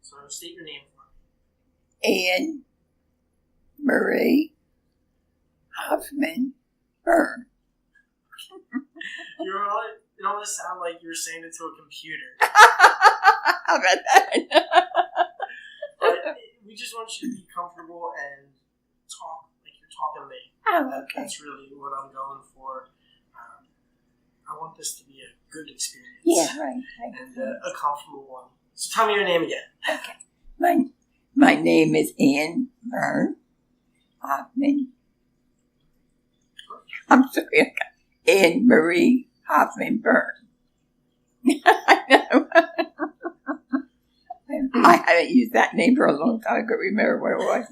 So state your name for Anne Marie Hoffman Byrne. me. You almost sound like you're saying it to a computer. How about that? But we just want you to be comfortable and talk like you're talking to me. Oh, okay. That's really what I'm going for. I want this to be a good experience. Yeah, right. And a comfortable one. So tell me your name again. Okay. My name is Anne Byrne Hoffman. I'm sorry, Anne Marie Hoffman Byrne. I know. I haven't used that name for a long time. I couldn't remember what it was.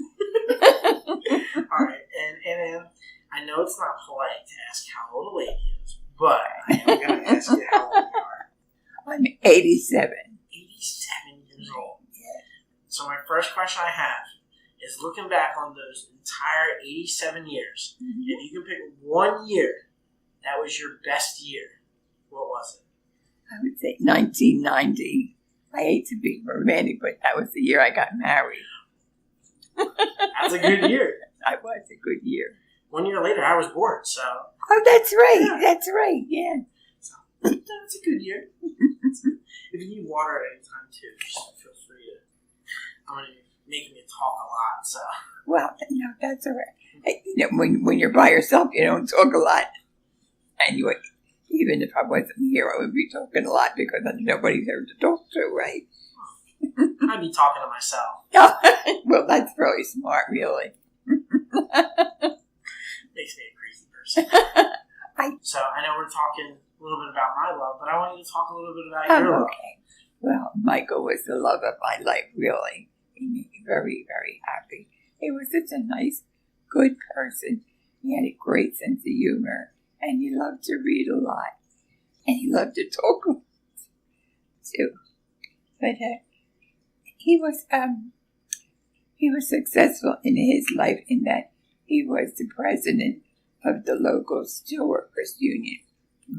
All right, and I know it's not polite to ask how old a lady is, but I am going to ask you how old you are. I'm 87. 87 years old. Yeah. So my first question I have is looking back on those entire 87 years, if you could pick one year that was your best year, what was it? I would say 1990. I hate to be romantic, but that was the year I got married. That's a good year. That was a good year. 1 year later, I was born, so... Oh, that's right. Yeah. That's right, yeah. So, that's a good year. If you need water at any time, too, just feel free to... I'm going to be making me talk a lot, so... Well, no, that's all right. Hey, you know, when you're by yourself, you don't talk a lot. Anyway, even if I wasn't here, I would be talking a lot because nobody's there to talk to, right? I'd be talking to myself. Well, that's really smart, really. Makes me a crazy person. So I know we're talking a little bit about my love, but I want you to talk a little bit about your love. Okay. Well, Michael was the love of my life, really. He made me very, very happy. He was such a nice, good person. He had a great sense of humor, and he loved to read a lot, and he loved to talk a lot, too. But he was successful in his life in that he was the president of the local steelworkers union.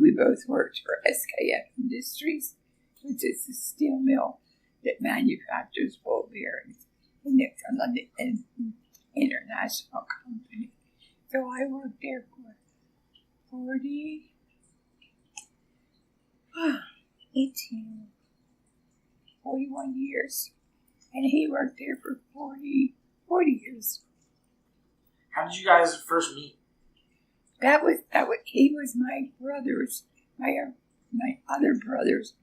We both worked for SKF Industries, which is a steel mill that manufactures ball bearings, and it's an international company. So I worked there for 41 years. And he worked there for 40 years. How did you guys first meet? He was my other brother's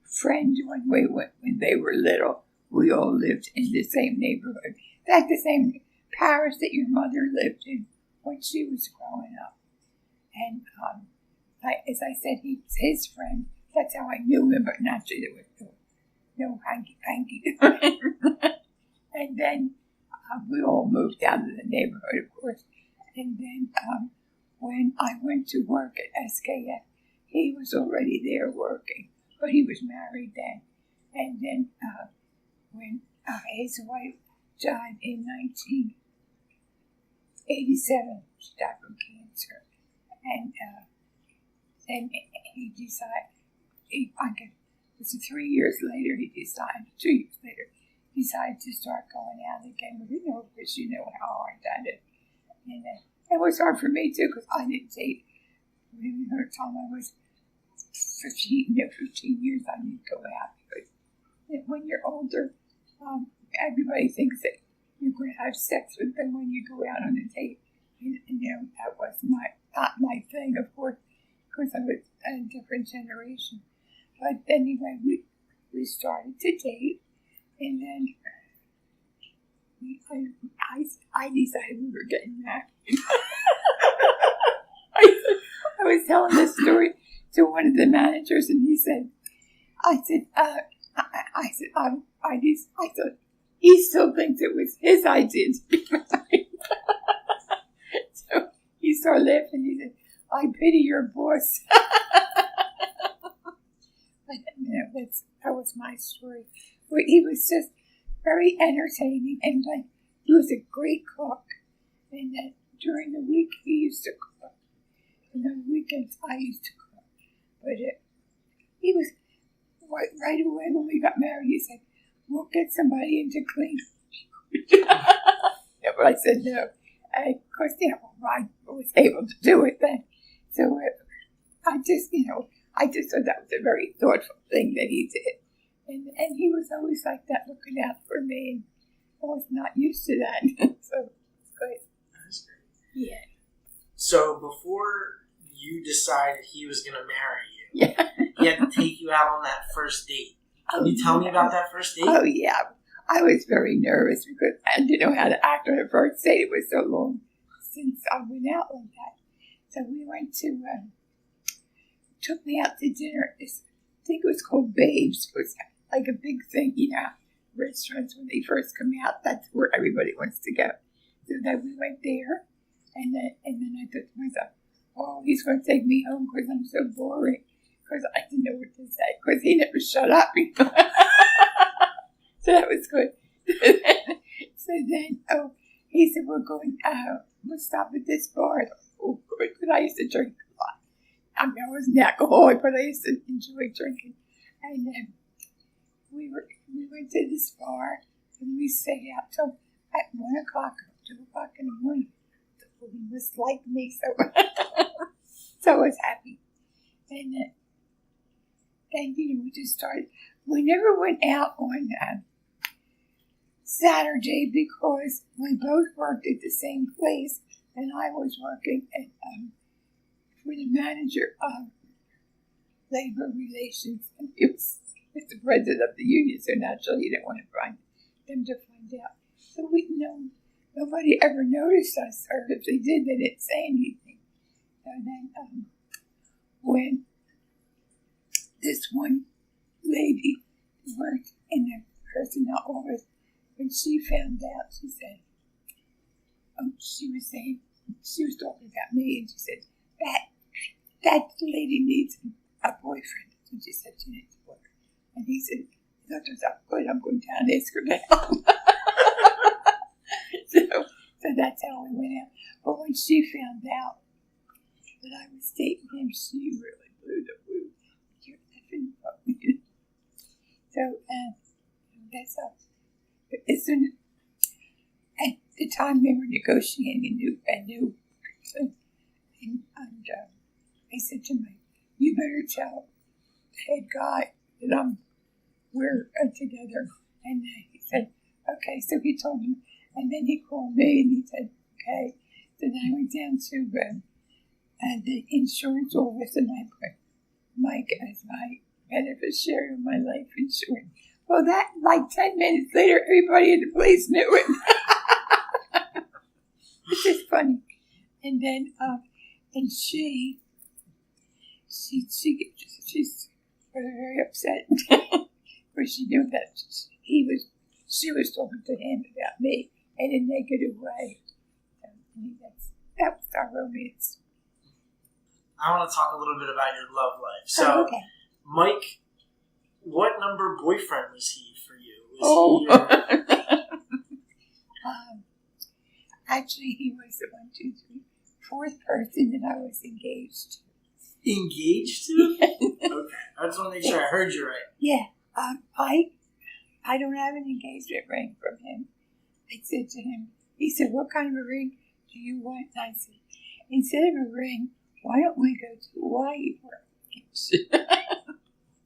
friend when they were little. We all lived in the same neighborhood. In fact, the same parish that your mother lived in when she was growing up. And as I said, he was his friend. That's how I knew him, but naturally there was no hanky-panky. And then we all moved out of the neighborhood, of course. And then when I went to work at SKF, he was already there working, but he was married then. And then when his wife died in 1987, she died from cancer. And then he decided, it was 3 years later, 2 years later, he decided to start going out again. But because you know how hard that is. And it was hard for me too, because I didn't date. Maybe the time I was 15 years, I didn't go out. Because when you're older, everybody thinks that you're going to have sex with them when you go out on a date. And that was not my thing, of course, because I was a different generation. But anyway, we started to date, and then I decided we were getting married. I was telling this story to one of the managers, and he said, he still thinks it was his idea to be married. So he started laughing. He said, I pity your boss. But that was my story. But he was just very entertaining, and he was a great cook. And then during the week he used to cook, and on the weekends I used to cook. But he was right away when we got married. He said, we'll get somebody in to clean. But I said no. And of course, I was able to do it then. So I just thought that was a very thoughtful thing that he did. And he was always like that, looking out for me. And I was not used to that. So it's good. That's great. Yeah. So before you decided he was going to marry you, he had to take you out on that first date. Can you tell me about that first date? Oh, yeah. I was very nervous because I didn't know how to act on a first date. It was so long since I went out like that. So we went to, took me out to dinner. I think it was called Babes. It was like a big thing, restaurants when they first come out. That's where everybody wants to go. So then we went there, and then I thought to myself, oh, he's going to take me home because I'm so boring. Because I didn't know what to say. Because he never shut up. So that was good. So then, he said, we'll stop at this bar. Oh, good. Because I used to drink a lot. I mean, I wasn't an alcoholic, but I used to enjoy drinking. And then we went to this bar, and we stayed out till at 1 o'clock, 2 o'clock in the morning. He was like me, so I was happy. And then, we just started. We never went out on Saturday because we both worked at the same place, and I was working at for the manager of labor relations. And he was the president of the union, so naturally he didn't want to find them to find out. So nobody ever noticed us, or if they did, they didn't say anything. So then, when this one lady who worked in the personnel office, when she found out, she said, she was talking about me, and she said, that lady needs a boyfriend. And she said she needs a boyfriend. And he said, that was good, I'm going down and ask her now. So that's how we went out. But when she found out that I was dating him, she really blew the woo. You're effing fucking. So that's all. But as soon at the time they were negotiating a new person, and I said to me, "You better tell the head guy that we're together." And he said, "Okay." So he told him. And then he called me and he said, okay. So then I went down to the insurance office and I put Mike as my beneficiary of my life insurance. Well, that, like 10 minutes later, everybody in the place knew it. Which is funny. And then, and she's very upset. Because she knew that she was talking to him about me in a negative way. So, that was our romance. I want to talk a little bit about your love life. So, okay. Mike, what number boyfriend was he for you? Was actually, he was the 1, 2, 3, 4th person that I was engaged to. Engaged to? Okay. I just want to make sure I heard you right. Yeah. I don't have an engagement ring from him. I said to him, he said, what kind of a ring do you want? And I said, instead of a ring, why don't we go to Hawaii for a vacation?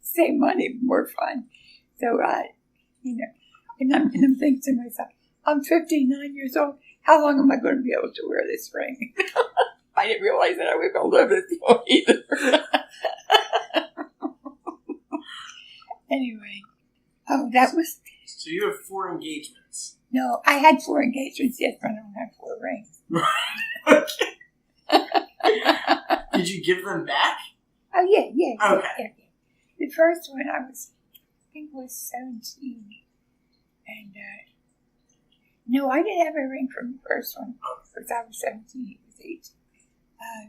Save money, more fun. So, and I'm thinking to myself, I'm 59 years old. How long am I going to be able to wear this ring? I didn't realize that I was going to live this long either. Anyway. Oh, that was... So you have 4 engagements. No, I had 4 engagements, yes, but I don't have 4 rings. Okay. Did you give them back? Oh, yeah. Okay. Yeah. The first one I think was 17. And, no, I didn't have a ring from the first one. Because I was 17, he was 18.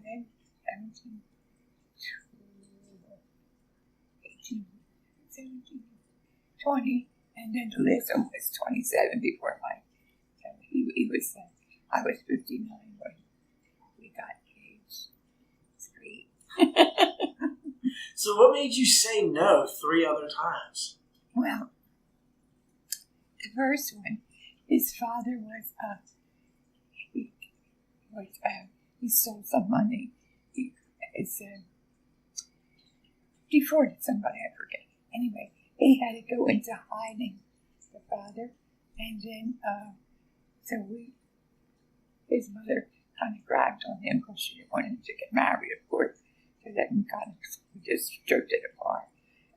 Then 17, 18, 17, 20, and then the last one was 27 before mine. So he was, I was 59 when we got engaged. It's great. So what made you say no 3 other times? Well, The first one, his father was, he stole some money. He defrauded somebody, I forget. Anyway, he had to go into hiding, the father, and then, his mother kind of grabbed on him because she didn't want him to get married, of course, so that we just stripped it apart.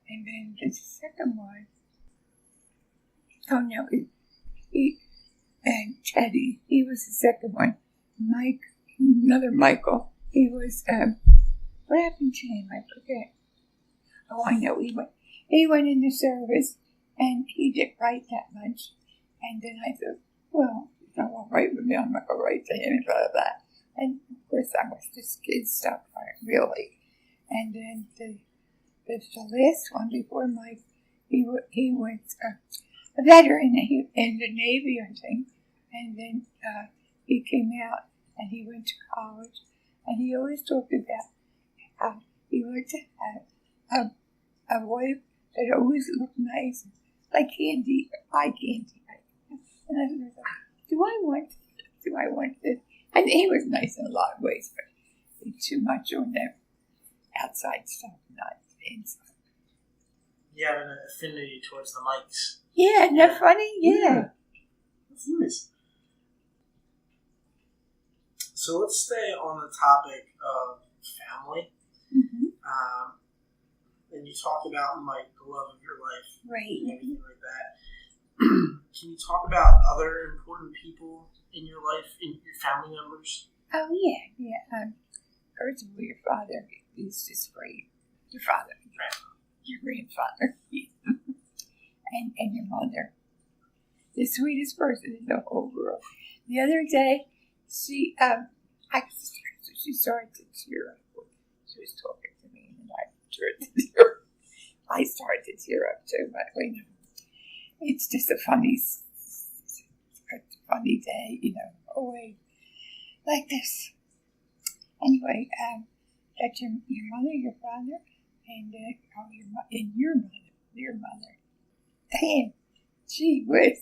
And then the second one, and Teddy, he was the second one. Another Michael, he was, what happened to him? I forget. Oh, I know, he went into service, and he didn't write that much. And then I thought, well, if I won't write with me, I'm not going to write to him and blah, blah, blah. And, of course, that was just kid stuff, really. And then the last one before Mike, he was a veteran in the Navy, I think. And then he came out, and he went to college. And he always talked about how he wanted to have a wife that always looked nice, like candy, eye candy. And I was like, do I want this? And he was nice in a lot of ways, but he's too much on the outside stuff, not the inside. You have an affinity towards the mics. Yeah, isn't that funny? Yeah. That's nice. So let's stay on the topic of family. Mm-hmm. And you talk about Mike, the love of your life, right, and everything like that. Can you talk about other important people in your life, in your family members? Oh, yeah. First of all, your father, he's just great. Your father, your grandfather, and your mother. The sweetest person in the whole world. The other day, she started to tear up. She was talking to me, and I started to tear up. I started to tear up too, but it's just a funny day, always like this. Anyway, that's your mother, your father, and your mother. Damn, gee whiz.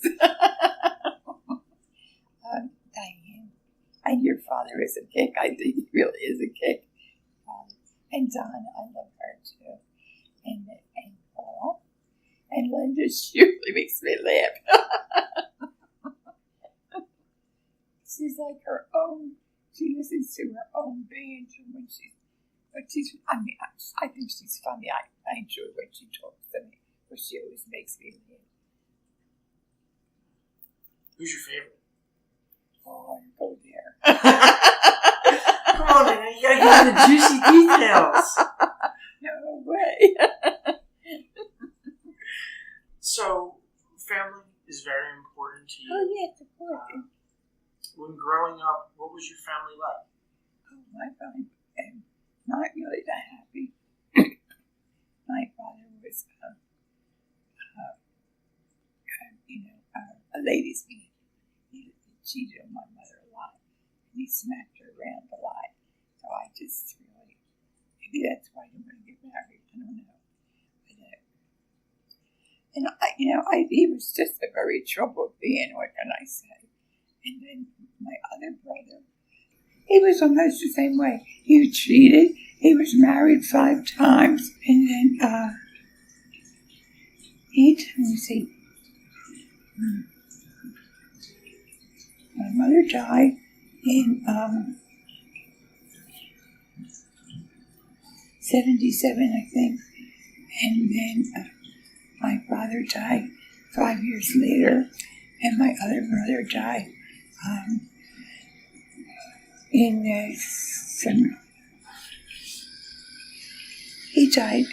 Diane. And your father is a kick. I think he really is a kick. And Donna, I love her too. And Paul. And Linda, she really makes me laugh. She's like her own. She listens to her own band when I think she's funny. I enjoy when she talks to me, but she always makes me laugh. Who's your favorite? Oh, I go there. Come on, man. You gotta give me the juicy details. No way. So, family is very important to you. Oh, yes, of course. When growing up, what was your family like? Oh, my family, not really that happy. My father was, a ladies' man. He cheated on my mother a lot. And he smacked her around a lot. So I just really, maybe that's why I didn't want to get married. I don't know. But, he was just a very troubled being, what can I say? And then my other brother, he was almost the same way. He cheated. He was married 5 times. And then, let me see. My mother died in 77, I think. And then my father died 5 years later. And my other brother died he died,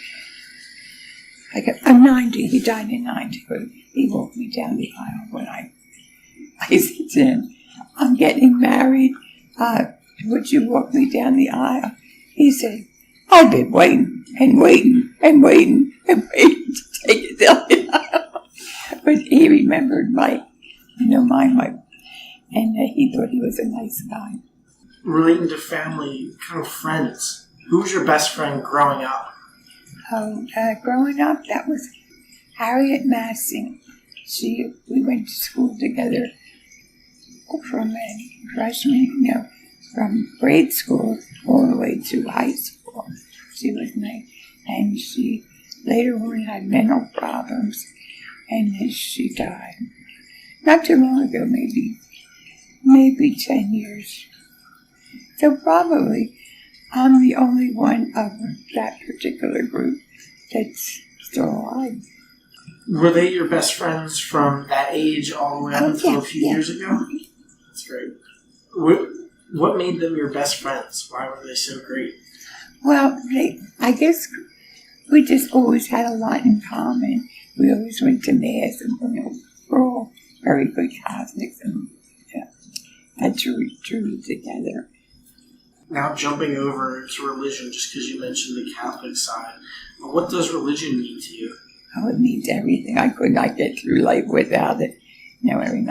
I'm 90, he died in 90, but he walked me down the aisle when I said to him, I'm getting married, would you walk me down the aisle? He said, I've been waiting to take you down the aisle. But he remembered Mike, my Mike, and he thought he was a nice guy. Relating to family, kind of friends, who was your best friend growing up? Growing up, that was Harriet Massing. we went to school together from from grade school all the way to high school. She was nice, and she later on had mental problems, and then she died. Not too long ago, maybe 10 years. So probably I'm the only one of that particular group that's still alive. Were they your best friends from that age all the way up until a few years ago? That's great. What made them your best friends? Why were they so great? Well, I guess we just always had a lot in common. We always went to Mass, and we're all very good Catholics, and had church together. Now jumping over to religion, just because you mentioned the Catholic side, what does religion mean to you? Oh, it means everything. I could not get through life without it. Every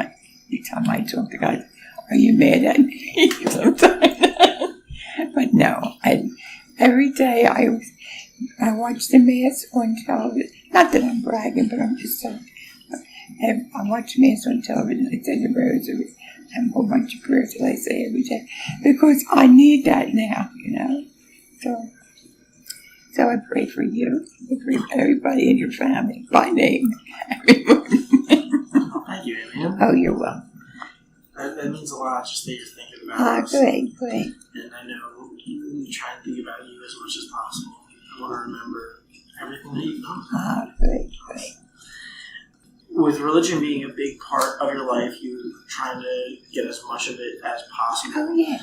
time I talk to God, are you mad at me? Sometimes. But no, every day I watch the Mass on television. Not that I'm bragging, but I'm just saying. I watch Mass on television. I say the rosary. I have a whole bunch of prayers that I say every day because I need that now, So I pray for you. I pray for everybody in your family by name. Thank you, Anne. Oh, you're welcome. That means a lot, just that you're thinking about us. Great. And I know you try and think about you as much as possible. I want to remember everything that you've done. Great. With religion being a big part of your life, you're trying to get as much of it as possible. Oh, yeah.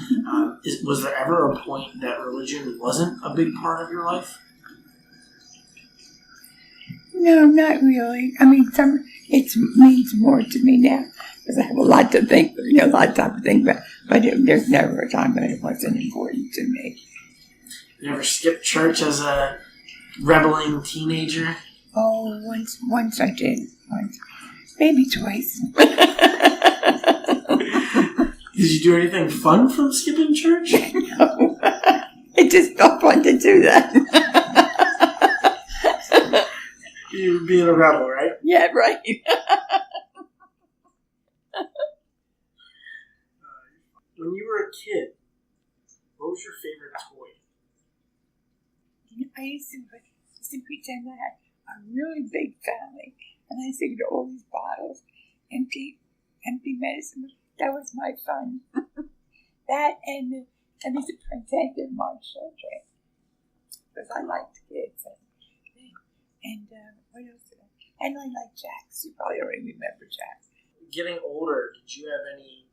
Was there ever a point that religion wasn't a big part of your life? No, not really. I mean, it means more to me now because I have a lot to think, a lot of time to think about. But there's never a time when it wasn't important to me. You ever skipped church as a rebelling teenager? Oh, once I did. Maybe twice. Did you do anything fun from skipping church? No. It just felt fun to do that. You were being a rebel, right? Yeah, right. When you were a kid, what was your favorite toy? I used to pretend I had a really big family, and I used to get all these bottles, empty medicine. That was my fun. That and I used to pretend they're my children because I liked kids. And what else did I? And I like Jax. You probably already remember Jax. Getting older, did you have any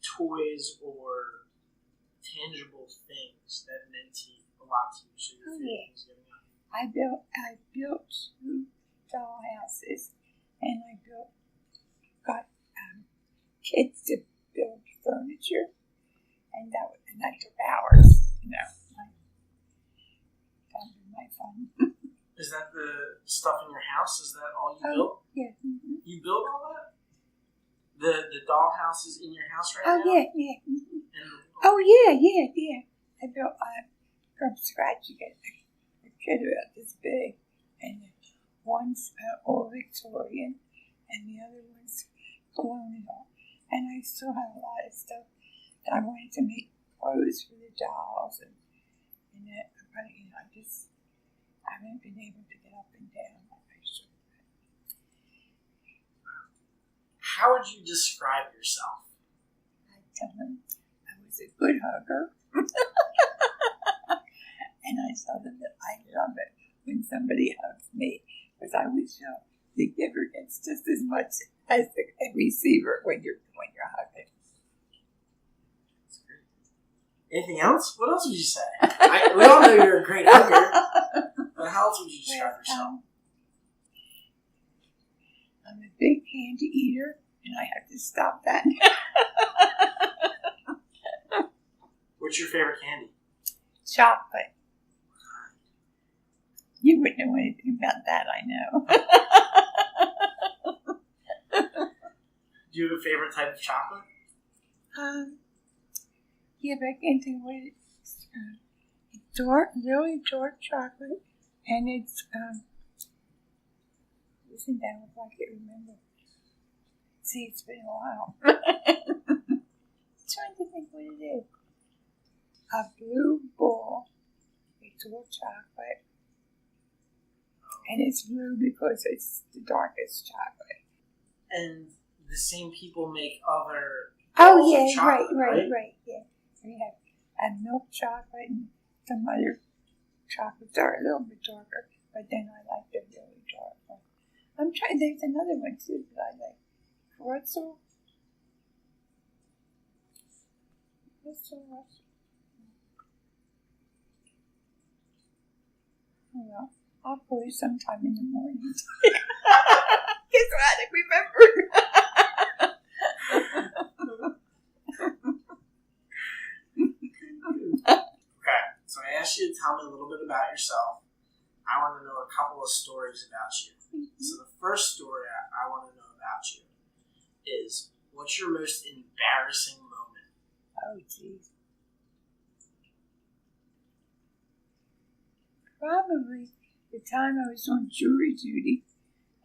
toys or tangible things that meant a lot to you? So your feelings getting up? I built 2 doll houses, and I got kids to build furniture, and that took hours. That was my fun. Is that the stuff in your house? Is that all you built? Yeah. Mm-hmm. You built all that? The doll house is in your house right now? Yeah. Yeah. I built from scratch. You get a kid about this big, and one's all Victorian, and the other one's colonial. And I still have a lot of stuff that I wanted to make clothes for the dolls, and I haven't been able to get up and down like I should. How would you describe yourself? I tell them I was a good hugger. And I tell them that I love it when somebody hugs me because I always feel the giver gets just as much as the receiver when you're hugging. That's great. Anything else? What else would you say? We all know you're a great hugger. But how else would you describe yourself? I'm a big candy eater, and I have to stop that. What's your favorite candy? Chocolate. You wouldn't know anything about that, I know. Do you have a favorite type of chocolate? Yeah, but I can't think what it is. Dark, really dark chocolate, and it's Listen down if I can remember. See, it's been a while. Trying to think what it is. A blue ball. It's all chocolate. And it's blue because it's the darkest chocolate. And the same people make other Oh, balls of yeah, chocolate, right, yeah. We have a milk chocolate and some other chocolates are a little bit darker, but then I like the really dark one. I'm trying, there's another one too that I like. Pretzel. Well, I'll call you sometime in the morning. Guess what? I remember. Okay, so I asked you to tell me a little bit about yourself. I want to know a couple of stories about you. So the first story I want to know about you is, what's your most embarrassing moment? Oh, geez. Probably the time I was on jury duty,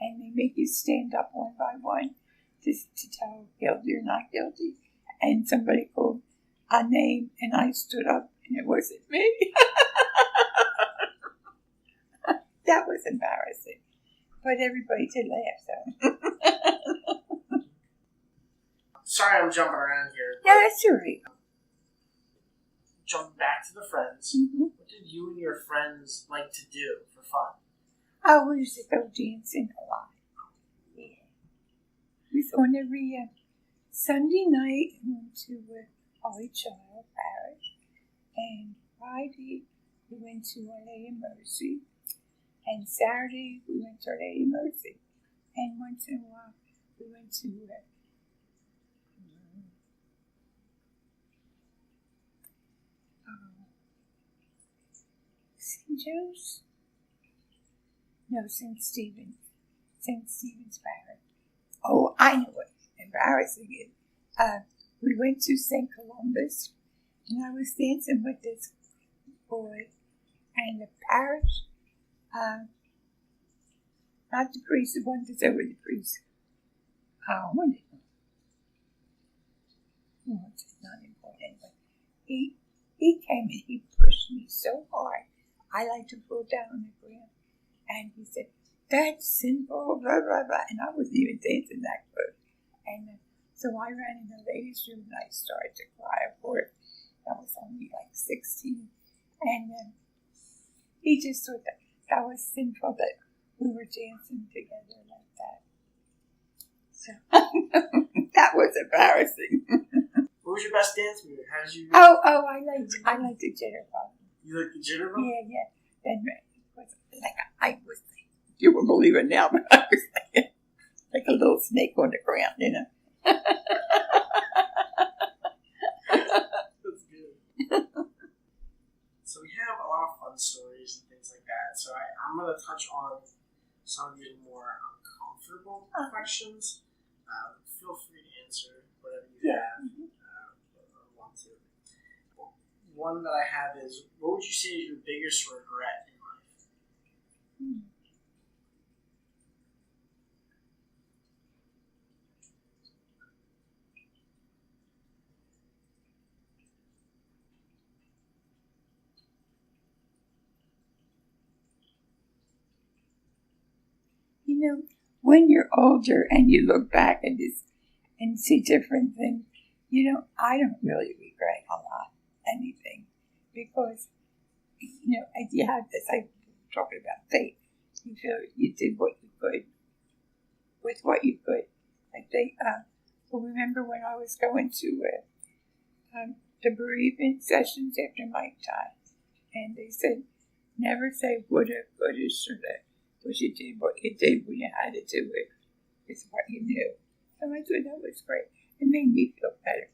and they make you stand up one by one to tell guilty or not guilty, and somebody called a name, and I stood up, and it wasn't me. That was embarrassing, but everybody did laugh, so. Sorry I'm jumping around here. Yeah, that's all right. Jumping back to the friends, what did you and your friends like to do for fun? Oh, we used to go dancing a lot. Yeah. We was on every Sunday night, we went to Holy Child Parish, and Friday we went to Our Lady of Mercy, and Saturday we went to Our Lady of Mercy, and once in a while we went to St. Joe's? No, St. Stephen's. St. Stephen's Parish. Oh, I know what embarrassing is. We went to St. Columbus, and I was dancing with this boy, and the parish, not the priest, the one that's over the priest. What is it? No, it's not important, but he came and he pushed me so hard, I like to fall down on the ground, and he said, "That's sinful, blah, blah, blah," and I wasn't even dancing that good, and so I ran in the ladies' room, and I started to cry, of course. I was only like 16, and he just thought that was sinful that we were dancing together like that. So that was embarrassing. What was your best dance move? How did you? Oh, I liked the jitterbug. You like the jitterbug? Yeah. Then it was like you won't believe it now, but I was like a little snake on the ground, you know. That's good. So we have a lot of fun stories and things like that. So I'm going to touch on some of the more uncomfortable questions. Feel free to answer whatever you have or want to. One that I have is, what would you say is your biggest regret in life? You know, when you're older and you look back at this and see different things, I don't really regret a lot anything, because as you have this, I talking about faith. You feel you did what you could with what you could. Like remember when I was going to the bereavement sessions after Mike died, and they said, never say woulda, coulda, shoulda, because you did what you did when you had to do it. It's what you knew. So I thought that was great. It made me feel better.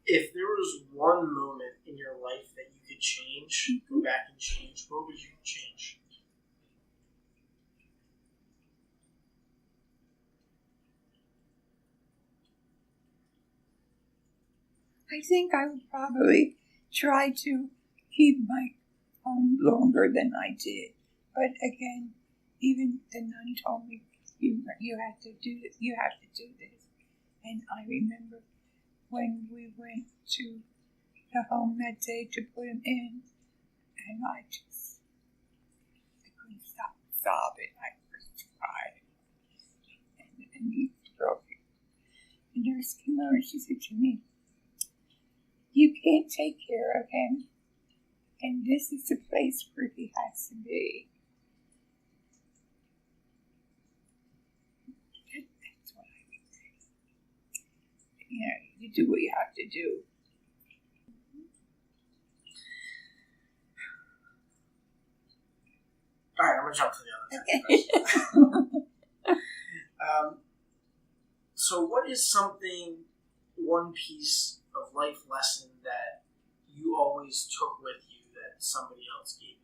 If there was one moment in your life that you could change, go back and change, what would you change? I think I would probably try to keep my home longer than I did. But again, even the nun told me, you have to do this. And I remember when we went to the home that day to put him in, and I couldn't stop sobbing. I just cried. And he broke it. The nurse came over and she said to me, you can't take care of him, and this is the place where he has to be. That's what I would say. You do what you have to do. All right, I'm going to jump to the other question. So what is one piece of life lesson that you always took with you that somebody else gave you?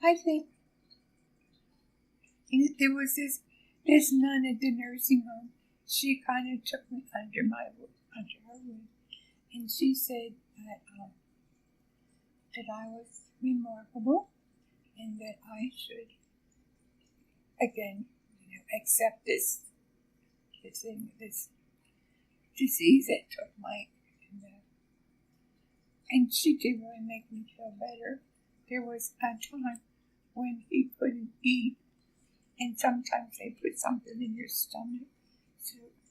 I think there was this nun at the nursing home. She kind of took me under her wing, and she said that I was remarkable, and that I should, again, accept this disease that took Mike. And she did really make me feel better. There was a time when he couldn't eat, and sometimes they put something in your stomach.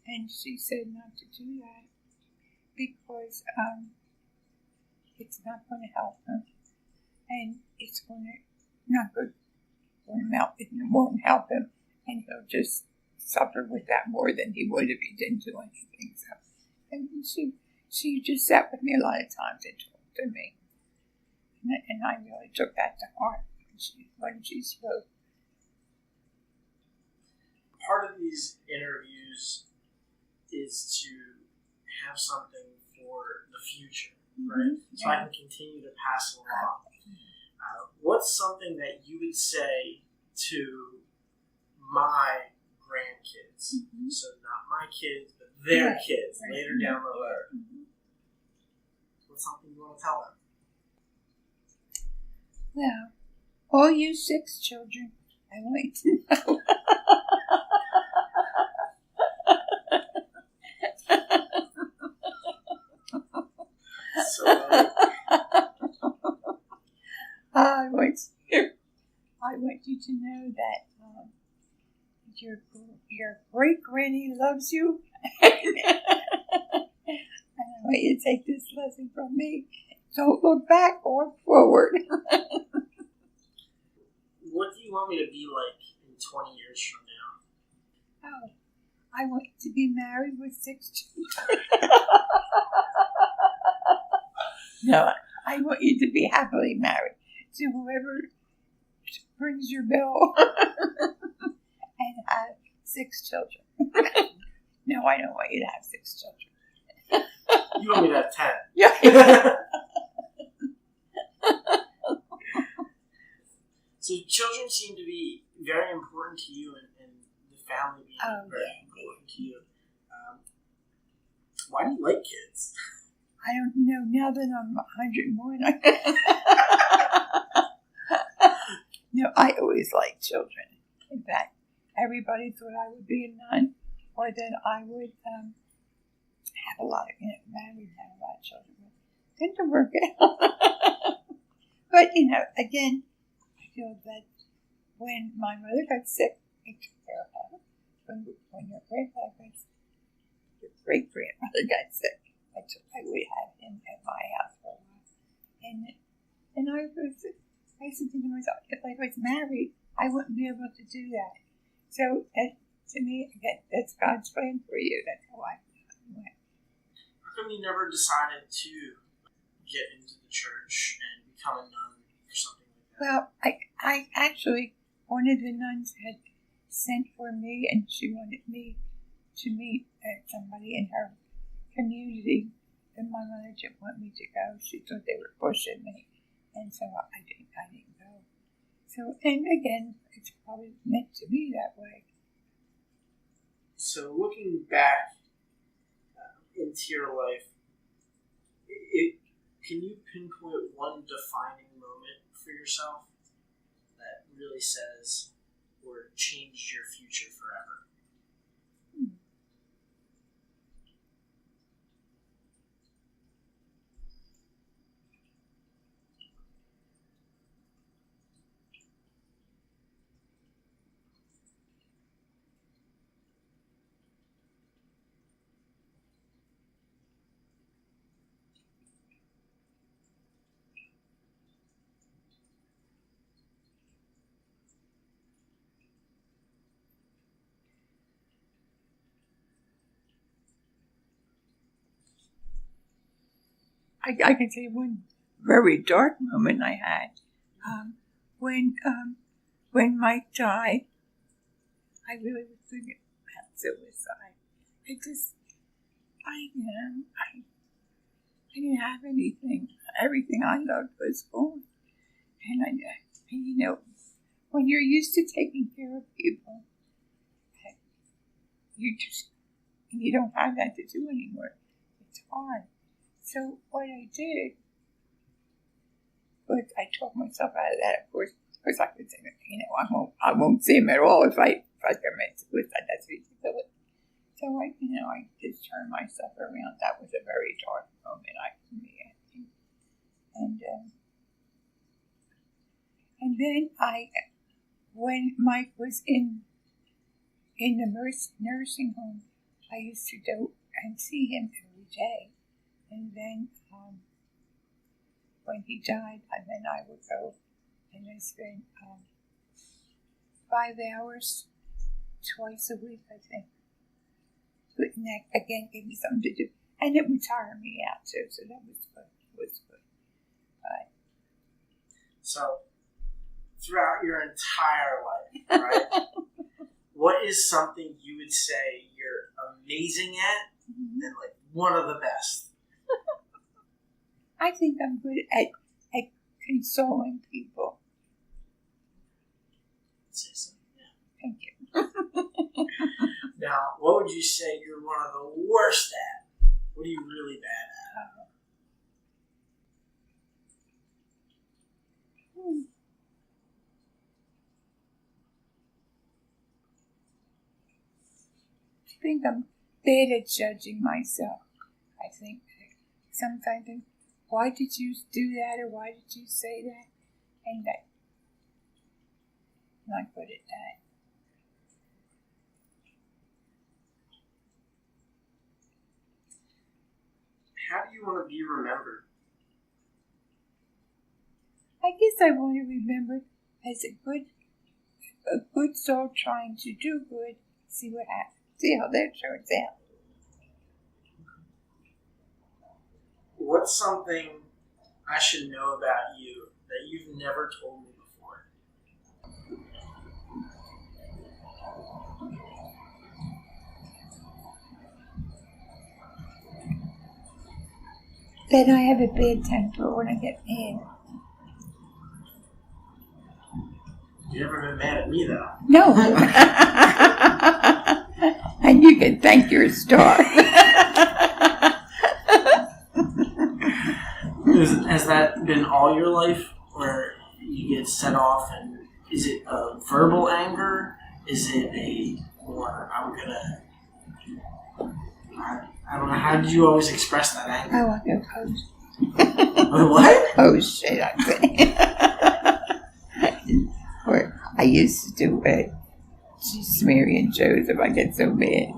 And she said not to do that because it's not going to help him, and it's not good for him. It won't help him, and he'll just suffer with that more than he would if he didn't do anything. So, and she just sat with me a lot of times and talked to me, and I really took that to heart when she spoke. Part of these interviews is to have something for the future, right? So I can continue to pass it along. What's something that you would say to my grandkids? So not my kids, but their kids later down the road. What's something you want to tell them? Well, all you 6 children, I want to know. I want you to know that your great granny loves you, and I want you to take this lesson from me. Don't look back or forward. What do you want me to be like in 20 years from now? Oh, I want you to be married with 6 children. No, I want you to be happily married to whoever brings your bill and have 6 children. No, I don't want you to have 6 children. You want me to have 10? Yeah. So children seem to be very important to you, and the family being very important to you. Why do you like kids? I don't know. Now that I'm 101, no, I always liked children. In fact, everybody thought I would be a nun, or that I would have a lot of, married, have a lot of children. Didn't work out. But, again, I feel that when my mother got sick, I took care of her. When your grandfather got sick, your great-grandmother got sick, I would have him at my house for a while. And I said to myself, if I was married, I wouldn't be able to do that. So, to me, again, that's God's plan for you. That's how I went. How come you never decided to get into the church and become a nun or something like that? Well, I actually, one of the nuns had sent for me, and she wanted me to meet somebody in her community, and my mother didn't want me to go. She thought they were pushing me, and so I didn't go. So, and again, it's probably meant to be that way. So, looking back into your life, Can you pinpoint one defining moment for yourself that really says or changed your future forever? I can say one very dark moment I had. When Mike died, I really was thinking about suicide. I didn't have anything. Everything I loved was gone. And when you're used to taking care of people, you don't have that to do anymore. It's hard. So what I did was I talked myself out of that. Of course I could say, I won't see him at all if I commit suicide. That's ridiculous. So I just turned myself around. That was a very dark moment for me, I think. And then when Mike was in the nursing home, I used to go and see him every day. And then when he died, and then I would go and I spent 5 hours twice a week, I think. But that, again, gave me something to do. And it would tire me out, too, so that was good. So, throughout your entire life, right, what is something you would say you're amazing at and, like, one of the best? I think I'm good at consoling people. Thank you. Now, what would you say you're one of the worst at? What are you really bad at? I think I'm bad at judging myself. I think sometimes, why did you do that, or why did you say that? And I'm not good at that. How do you want to be remembered? I guess I want to be remembered as a good soul trying to do good. See what happens. See how that turns out. What's something I should know about you that you've never told me before? That I have a bad temper when I get mad. You've never been mad at me, though. No. And you can thank your star. Has that been all your life, where you get set off, and is it a verbal anger? Is it I don't know, how did you always express that anger? I want to post. What? Oh, shit, I'm saying. Or I used to do it. Jesus, Mary, and Joseph. I get so mad.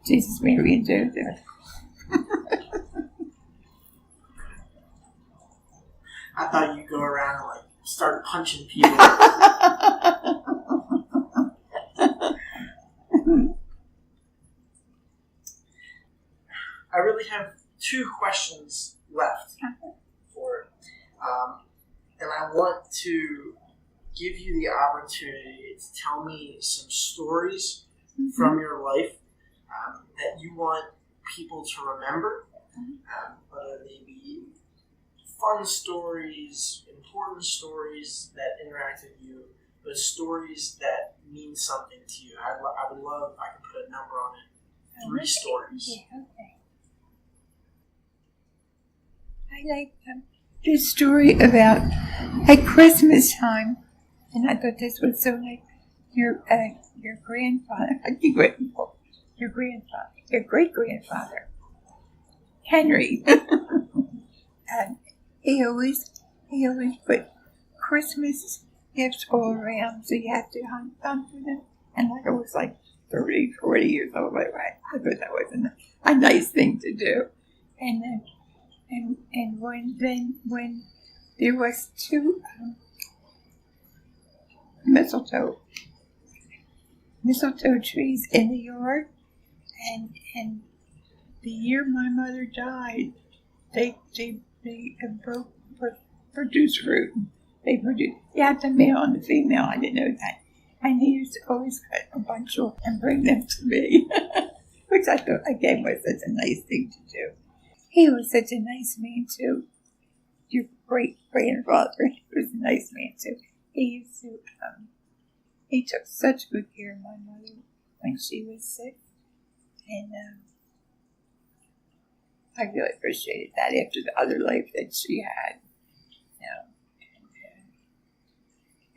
Jesus, Mary, and Joseph. I thought you'd go around and, like, start punching people. I really have 2 questions left for and I want to give you the opportunity to tell me some stories from your life that you want people to remember, whether they be fun stories, important stories that interact with you, but stories that mean something to you. I would love if I could put a number on it. 3 stories. Yeah, okay. I like this story about at Christmas time, and I thought this was so like your grandfather, your great grandfather, Henry, and he always put Christmas gifts all around, so you have to hunt for them. And like I was like 30, 40 years old, I thought that was a nice thing to do. And then, and when there was 2 mistletoe trees in the yard, and the year my mother died, they produced fruit. You have the male and the female. I didn't know that. And he used to always cut a bunch off and bring them to me, which I thought again was such a nice thing to do. He was such a nice man too. Your great grandfather, he was a nice man too. He used to, he took such good care of my mother when she was sick, and I really appreciated that after the other life that she had.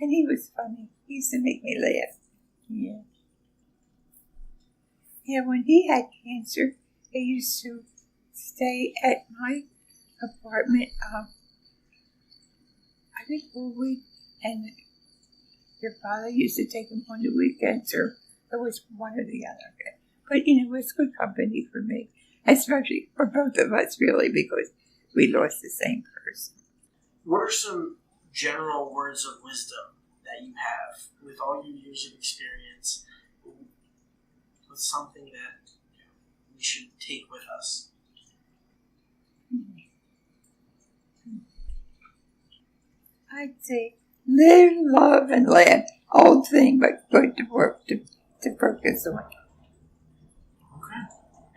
And he was funny. He used to make me laugh. Yeah. Yeah, when he had cancer, he used to stay at my apartment, I think for a week, and your father used to take him on the weekends, or it was one or the other. But, it was good company for me, especially for both of us, really, because we lost the same person. What are some general words of wisdom that you have with all your years of experience? What's something that we should take with us? I'd say live, love, and laugh. Old thing, but good to work to focus on. Okay.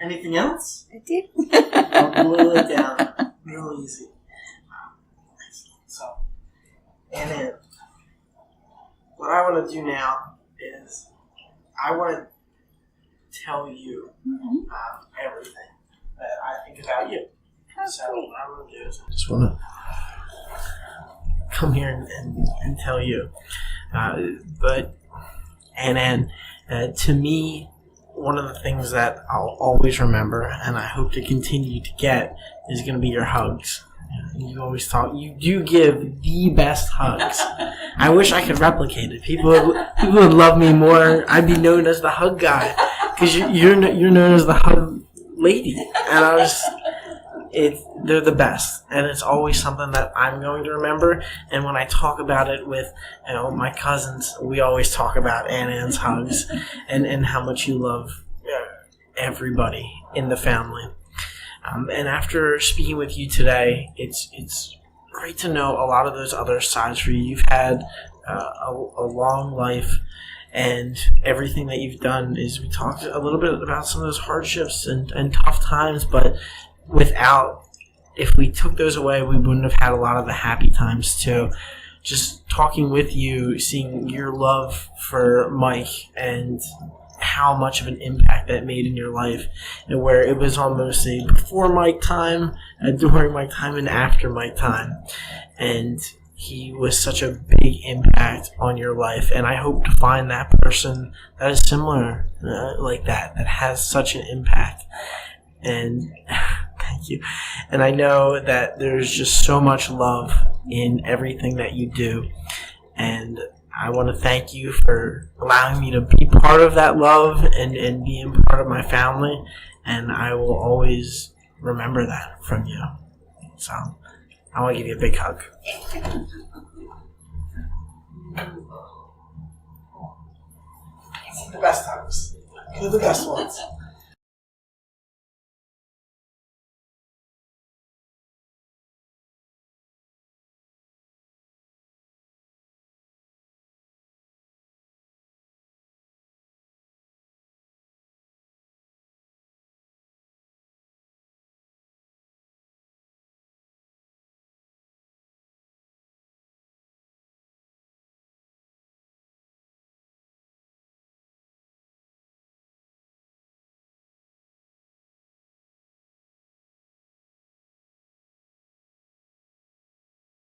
Anything else? I did. I'll boil it down real easy. So, and then what I want to do now is I want to tell you everything that I think about you. So what I'm going to do is I just want to come here and tell you. To me, one of the things that I'll always remember and I hope to continue to get is going to be your hugs. You always talk. You do give the best hugs. I wish I could replicate it. People would love me more. I'd be known as the hug guy because you're known as the hug lady, and they're the best, and it's always something that I'm going to remember. And when I talk about it with my cousins, we always talk about Ann's hugs and how much you love everybody in the family. And after speaking with you today, it's great to know a lot of those other sides for you. You've had a long life, and everything that you've done is, we talked a little bit about some of those hardships and tough times, but if we took those away, we wouldn't have had a lot of the happy times too. Just talking with you, seeing your love for Mike and how much of an impact that made in your life, and where it was almost a before Mike time, during Mike time, and after Mike time. And he was such a big impact on your life, and I hope to find that person that is similar like that has such an impact. And thank you. And I know that there's just so much love in everything that you do, and I want to thank you for allowing me to be part of that love and being part of my family, and I will always remember that from you. So I want to give you a big hug. The best hugs. They're the best ones.